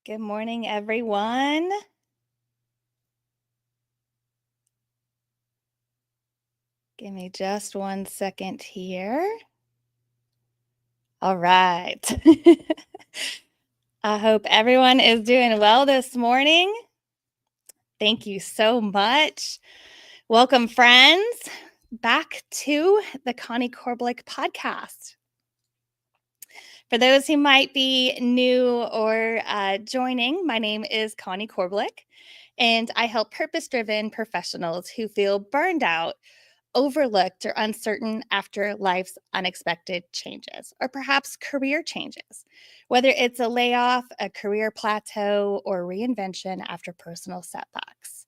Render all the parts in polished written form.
Good morning, everyone. Give me just 1 second here. All right. I hope everyone is doing well this morning. Thank you so much. Welcome, friends, back to the Connie Korbelic Podcast. For those who might be new or joining, my name is Connie Korbelic, and I help purpose-driven professionals who feel burned out, overlooked, or uncertain after life's unexpected changes, or perhaps career changes, whether it's a layoff, a career plateau, or reinvention after personal setbacks.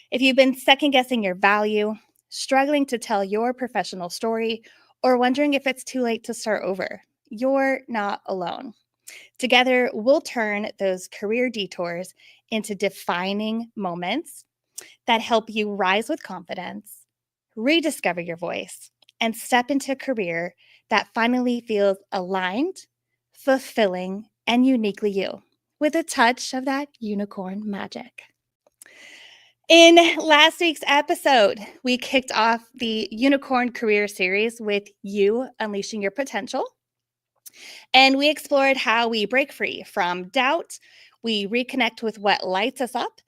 If you've been second-guessing your value, struggling to tell your professional story, or wondering if it's too late to start over, you're not alone. Together, we'll turn those career detours into defining moments that help you rise with confidence, rediscover your voice, and step into a career that finally feels aligned, fulfilling, and uniquely you, with a touch of that unicorn magic. In last week's episode, we kicked off the Unicorn Career Series with You Unleashing Your Potential. And we explored how we break free from doubt, we reconnect with what lights us up,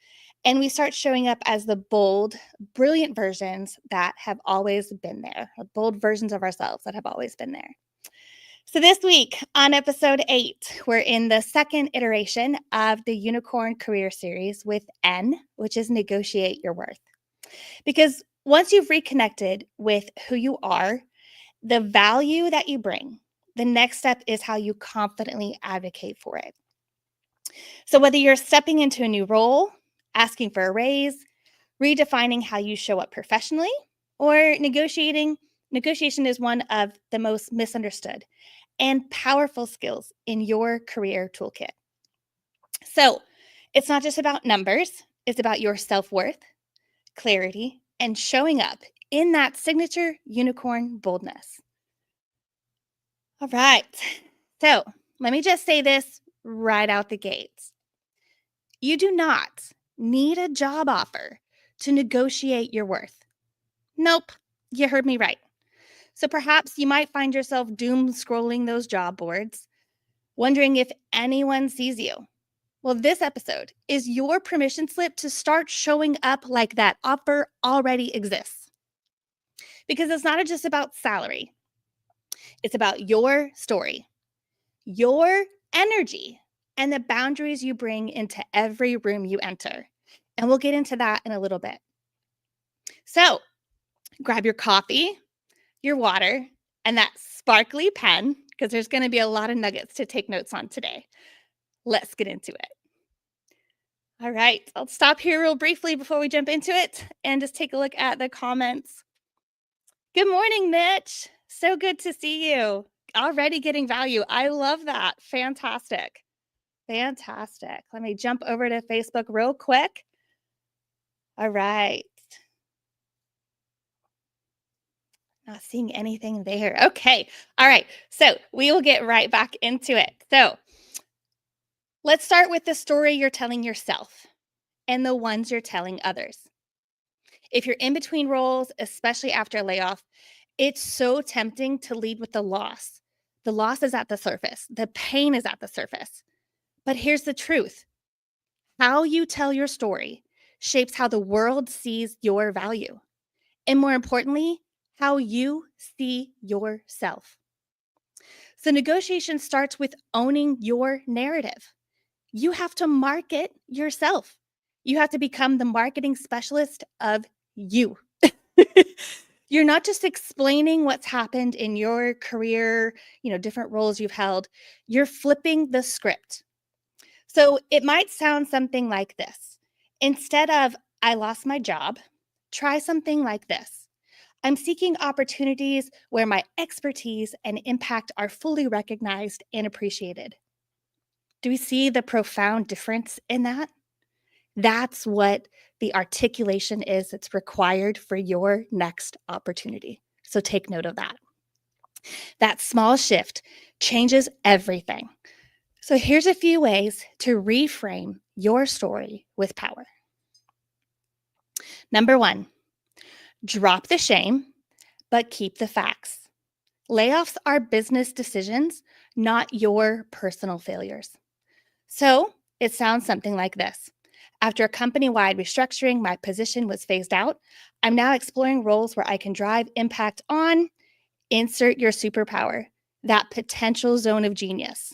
and we start showing up as the bold, brilliant versions that have always been there, bold versions of ourselves that have always been there. So this week on episode 8, we're in the second iteration of the Unicorn Career Series with N, which is Negotiate Your Worth. Because once you've reconnected with who you are, the value that you bring, the next step is how you confidently advocate for it. So whether you're stepping into a new role, asking for a raise, redefining how you show up professionally, or negotiation is one of the most misunderstood and powerful skills in your career toolkit. So it's not just about numbers, it's about your self-worth, clarity, and showing up in that signature unicorn boldness. All right, so let me just say this right out the gates. You do not need a job offer to negotiate your worth. Nope, you heard me right. So perhaps you might find yourself doom scrolling those job boards, wondering if anyone sees you. Well, this episode is your permission slip to start showing up like that offer already exists. Because it's not just about salary. It's about your story, your energy, and the boundaries you bring into every room you enter. And we'll get into that in a little bit. So grab your coffee, your water, and that sparkly pen, because there's going to be a lot of nuggets to take notes on today. Let's get into it. All right, I'll stop here real briefly before we jump into it and just take a look at the comments. Good morning, Mitch. So good to see you. Already getting value. I love that. Fantastic. Fantastic. Let me jump over to Facebook real quick. All right. Not seeing anything there. Okay. All right. So we will get right back into it. So let's start with the story you're telling yourself and the ones you're telling others. If you're in between roles, especially after a layoff, it's so tempting to lead with the loss. The loss is at the surface. The pain is at the surface. But here's the truth. How you tell your story shapes how the world sees your value. And more importantly, how you see yourself. So negotiation starts with owning your narrative. You have to market yourself. You have to become the marketing specialist of you. You're not just explaining what's happened in your career, different roles you've held. You're flipping the script. So it might sound something like this. Instead of, I lost my job, try something like this. I'm seeking opportunities where my expertise and impact are fully recognized and appreciated. Do we see the profound difference in that? That's what the articulation is that's required for your next opportunity. So take note of that. That small shift changes everything. So here's a few ways to reframe your story with power. Number 1, drop the shame, but keep the facts. Layoffs are business decisions, not your personal failures. So it sounds something like this. After a company-wide restructuring, my position was phased out. I'm now exploring roles where I can drive impact on, insert your superpower, that potential zone of genius.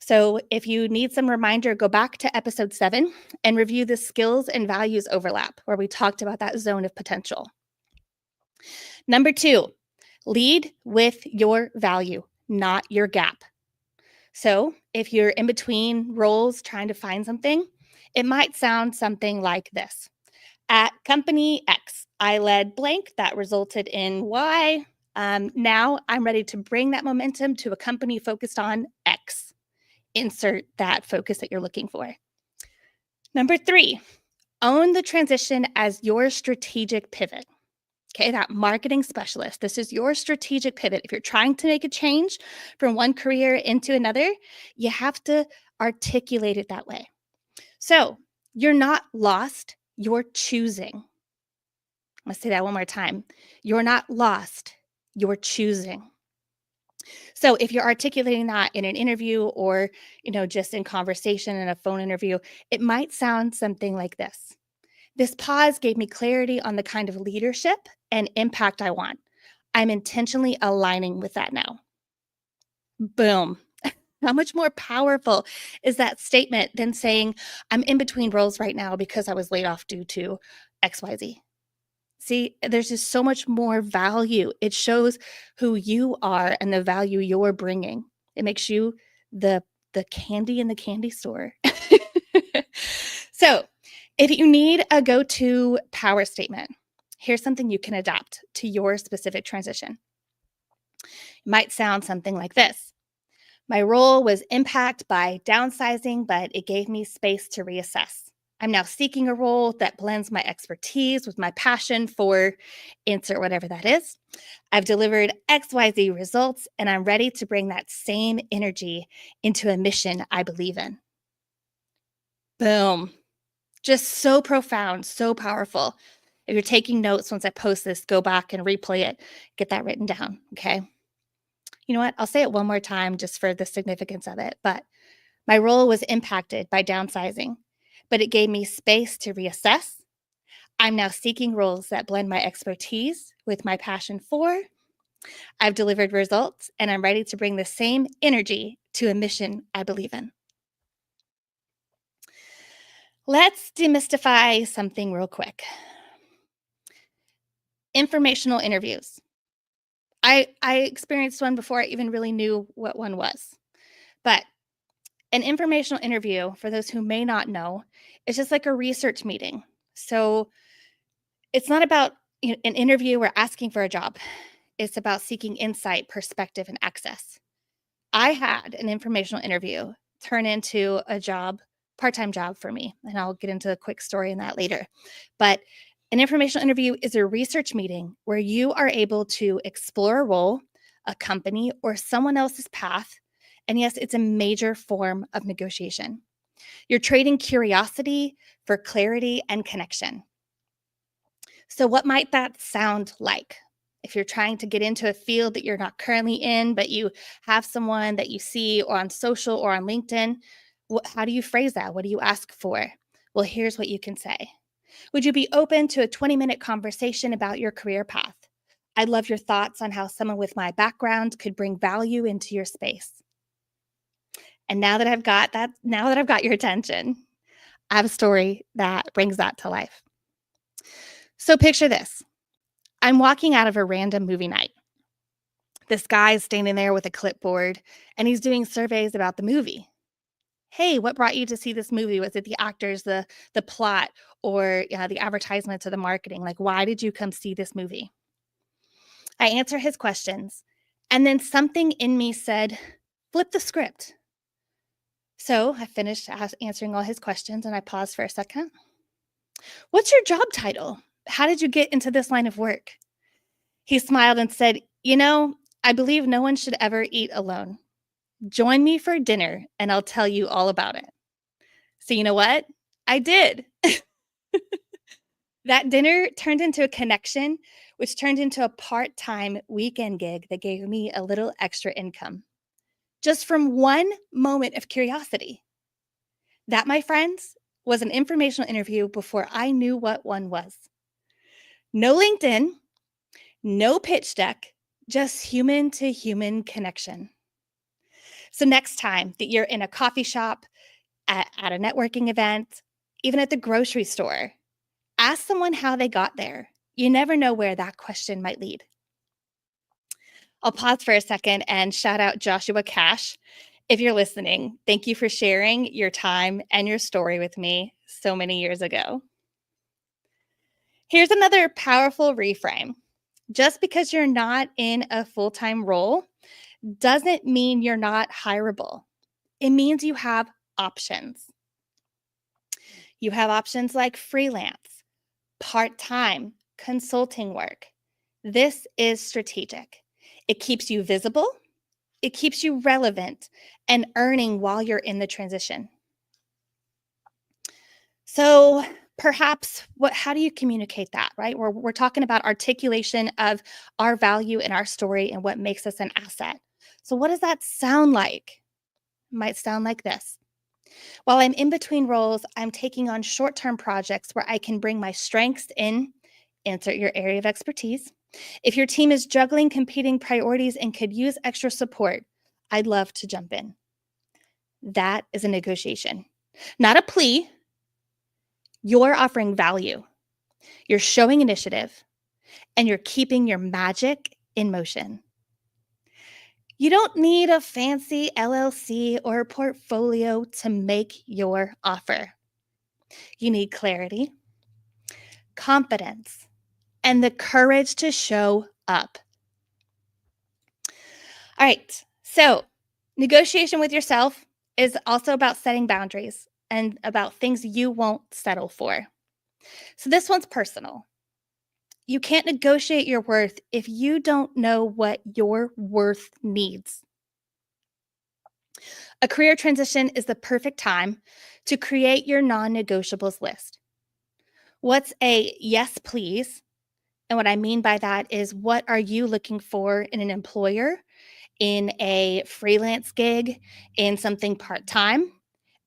So if you need some reminder, go back to episode 7 and review the skills and values overlap, where we talked about that zone of potential. Number 2, lead with your value, not your gap. So if you're in between roles trying to find something, it might sound something like this. At company X, I led blank that resulted in Y. Now I'm ready to bring that momentum to a company focused on X. Insert that focus that you're looking for. Number 3, own the transition as your strategic pivot. Okay, that marketing specialist. This is your strategic pivot. If you're trying to make a change from one career into another, you have to articulate it that way. So you're not lost, you're choosing. Let's say that one more time. You're not lost, you're choosing. So if you're articulating that in an interview or, just in conversation in a phone interview, it might sound something like this. This pause gave me clarity on the kind of leadership and impact I want. I'm intentionally aligning with that now. Boom. How much more powerful is that statement than saying, I'm in between roles right now because I was laid off due to XYZ? See, there's just so much more value. It shows who you are and the value you're bringing. It makes you the candy in the candy store. So if you need a go-to power statement, here's something you can adapt to your specific transition. It might sound something like this. My role was impacted by downsizing, but it gave me space to reassess. I'm now seeking a role that blends my expertise with my passion for insert whatever that is. I've delivered XYZ results, and I'm ready to bring that same energy into a mission I believe in. Boom. Just so profound, so powerful. If you're taking notes, once I post this, go back and replay it, get that written down, okay? You know what? I'll say it one more time just for the significance of it. But my role was impacted by downsizing, but it gave me space to reassess. I'm now seeking roles that blend my expertise with my passion for. I've delivered results, and I'm ready to bring the same energy to a mission I believe in. Let's demystify something real quick. Informational interviews. I experienced one before I even really knew what one was. But an informational interview, for those who may not know, is just like a research meeting. So it's not about an interview or asking for a job. It's about seeking insight, perspective, and access. I had an informational interview turn into a job, part-time job for me, and I'll get into a quick story in that later. But an informational interview is a research meeting where you are able to explore a role, a company, or someone else's path. And yes, it's a major form of negotiation. You're trading curiosity for clarity and connection. So what might that sound like? If you're trying to get into a field that you're not currently in, but you have someone that you see or on social or on LinkedIn, how do you phrase that? What do you ask for? Well, here's what you can say. Would you be open to a 20-minute conversation about your career path? I'd love your thoughts on how someone with my background could bring value into your space. And now that I've got your attention, I have a story that brings that to life. So picture this. I'm walking out of a random movie night. This guy is standing there with a clipboard and he's doing surveys about the movie. Hey, what brought you to see this movie? Was it the actors, the plot, or the advertisements or the marketing? Like, why did you come see this movie? I answer his questions, and then something in me said, flip the script. So I finished answering all his questions, and I paused for a second. What's your job title? How did you get into this line of work? He smiled and said, I believe no one should ever eat alone. Join me for dinner and I'll tell you all about it. So you know what? I did. That dinner turned into a connection, which turned into a part-time weekend gig that gave me a little extra income just from one moment of curiosity. That, my friends, was an informational interview before I knew what one was. No LinkedIn, no pitch deck, just human to human connection. So next time that you're in a coffee shop, at a networking event, even at the grocery store, ask someone how they got there. You never know where that question might lead. I'll pause for a second and shout out Joshua Cash. If you're listening, thank you for sharing your time and your story with me so many years ago. Here's another powerful reframe. Just because you're not in a full-time role doesn't mean you're not hireable. It means you have options. You have options like freelance, part-time, consulting work. This is strategic. It keeps you visible, it keeps you relevant and earning while you're in the transition. So perhaps how do you communicate that, right? We're talking about articulation of our value and our story and what makes us an asset. So what does that sound like? It might sound like this. While I'm in between roles, I'm taking on short-term projects where I can bring my strengths in, insert your area of expertise. If your team is juggling competing priorities and could use extra support, I'd love to jump in. That is a negotiation, not a plea. You're offering value. You're showing initiative, and you're keeping your magic in motion. You don't need a fancy LLC or portfolio to make your offer. You need clarity, confidence, and the courage to show up. All right, so negotiation with yourself is also about setting boundaries and about things you won't settle for. So this one's personal. You can't negotiate your worth if you don't know what your worth needs. A career transition is the perfect time to create your non-negotiables list. What's a yes, please? And what I mean by that is, what are you looking for in an employer, in a freelance gig, in something part-time?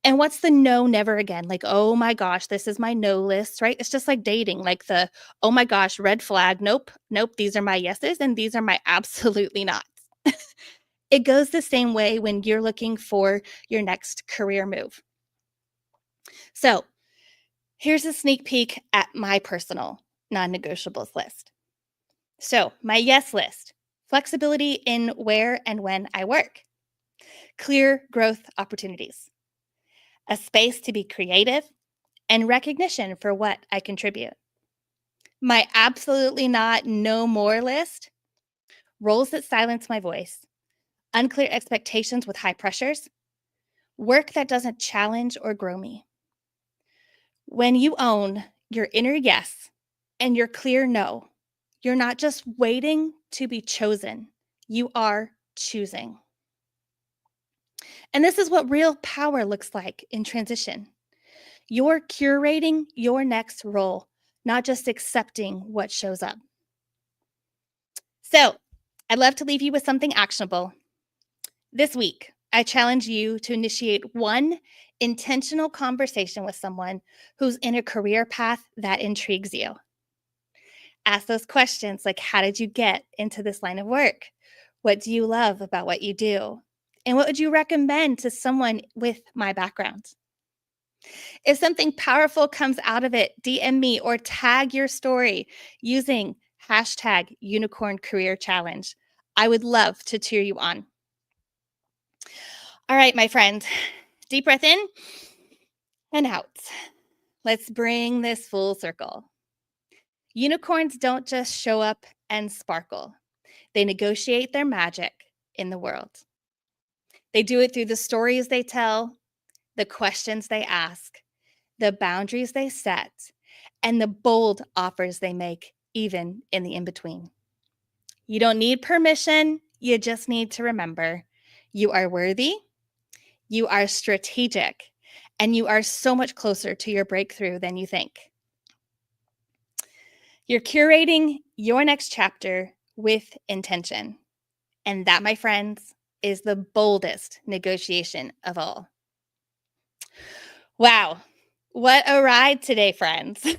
And what's the no, never again? Like, oh my gosh, this is my no list, right? It's just like dating, like the, oh my gosh, red flag. Nope, nope. These are my yeses and these are my absolutely not. It goes the same way when you're looking for your next career move. So here's a sneak peek at my personal non-negotiables list. So my yes list: flexibility in where and when I work, clear growth opportunities, a space to be creative, and recognition for what I contribute. My absolutely not no more list: roles that silence my voice, unclear expectations with high pressures, work that doesn't challenge or grow me. When you own your inner yes and your clear no, you're not just waiting to be chosen, you are choosing. And this is what real power looks like in transition. You're curating your next role, not just accepting what shows up. So I'd love to leave you with something actionable. This week, I challenge you to initiate one intentional conversation with someone who's in a career path that intrigues you. Ask those questions like, how did you get into this line of work? What do you love about what you do? And what would you recommend to someone with my background? If something powerful comes out of it, DM me or tag your story using hashtag Unicorn Career Challenge. I would love to cheer you on. All right, my friend, deep breath in and out. Let's bring this full circle. Unicorns don't just show up and sparkle. They negotiate their magic in the world. They do it through the stories they tell, the questions they ask, the boundaries they set, and the bold offers they make, even in the in-between. You don't need permission. You just need to remember You are worthy, you are strategic, and you are so much closer to your breakthrough than you think. You're curating your next chapter with intention. And that, my friends, is the boldest negotiation of all. Wow. What a ride today, friends.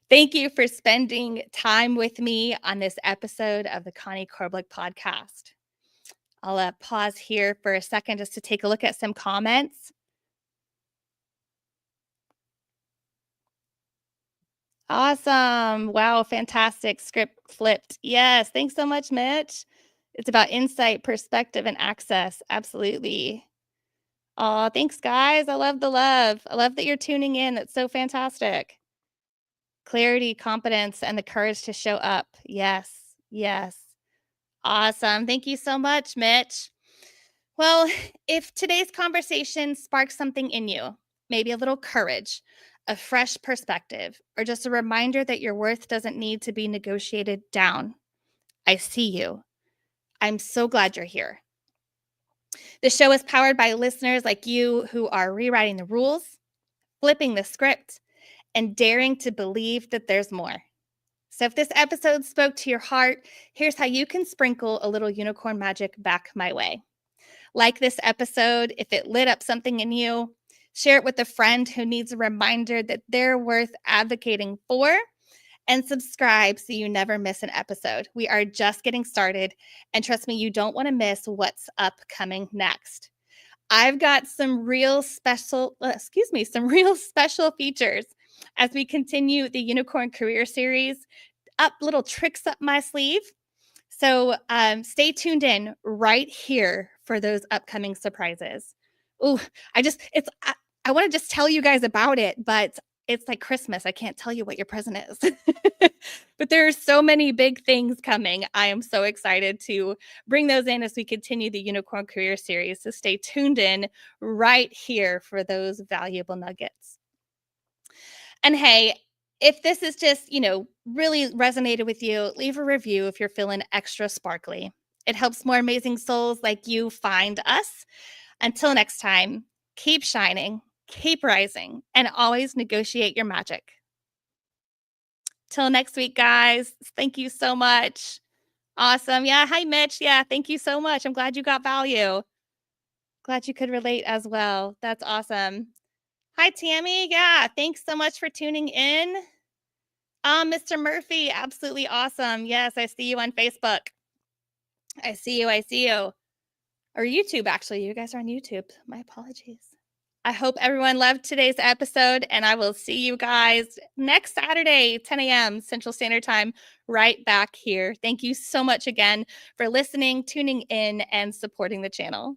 Thank you for spending time with me on this episode of the Connie Korbelic Podcast. I'll pause here for a second just to take a look at some comments. Awesome. Wow, fantastic. Script flipped. Yes, thanks so much, Mitch. It's about insight, perspective, and access. Absolutely. Oh, thanks, guys. I love the love. I love that you're tuning in. That's so fantastic. Clarity, competence, and the courage to show up. Yes, yes. Awesome. Thank you so much, Mitch. Well, if today's conversation sparks something in you, maybe a little courage, a fresh perspective, or just a reminder that your worth doesn't need to be negotiated down, I see you. I'm so glad you're here. The show is powered by listeners like you who are rewriting the rules, flipping the script, and daring to believe that there's more. So if this episode spoke to your heart, here's how you can sprinkle a little unicorn magic back my way. Like this episode, if it lit up something in you, share it with a friend who needs a reminder that they're worth advocating for, and subscribe so you never miss an episode. We are just getting started, and trust me, you don't want to miss what's upcoming next. I've got some real special features as we continue the Unicorn Career Series, little tricks up my sleeve. So stay tuned in right here for those upcoming surprises. Ooh, I want to just tell you guys about it, but it's like Christmas. I can't tell you what your present is. But there are so many big things coming. I am so excited to bring those in as we continue the Unicorn Career Series. So stay tuned in right here for those valuable nuggets. And hey, if this is just, really resonated with you, leave a review if you're feeling extra sparkly. It helps more amazing souls like you find us. Until next time, keep shining, keep rising, and always negotiate your magic. Till next week, guys. Thank you so much. Awesome. Yeah. Hi, Mitch. Yeah. Thank you so much. I'm glad you got value. Glad you could relate as well. That's awesome. Hi, Tammy. Yeah. Thanks so much for tuning in. Mr. Murphy. Absolutely awesome. Yes. I see you on Facebook. I see you. I see you. Or YouTube, actually. You guys are on YouTube. My apologies. I hope everyone loved today's episode, and I will see you guys next Saturday, 10 a.m. Central Standard Time, right back here. Thank you so much again for listening, tuning in, and supporting the channel.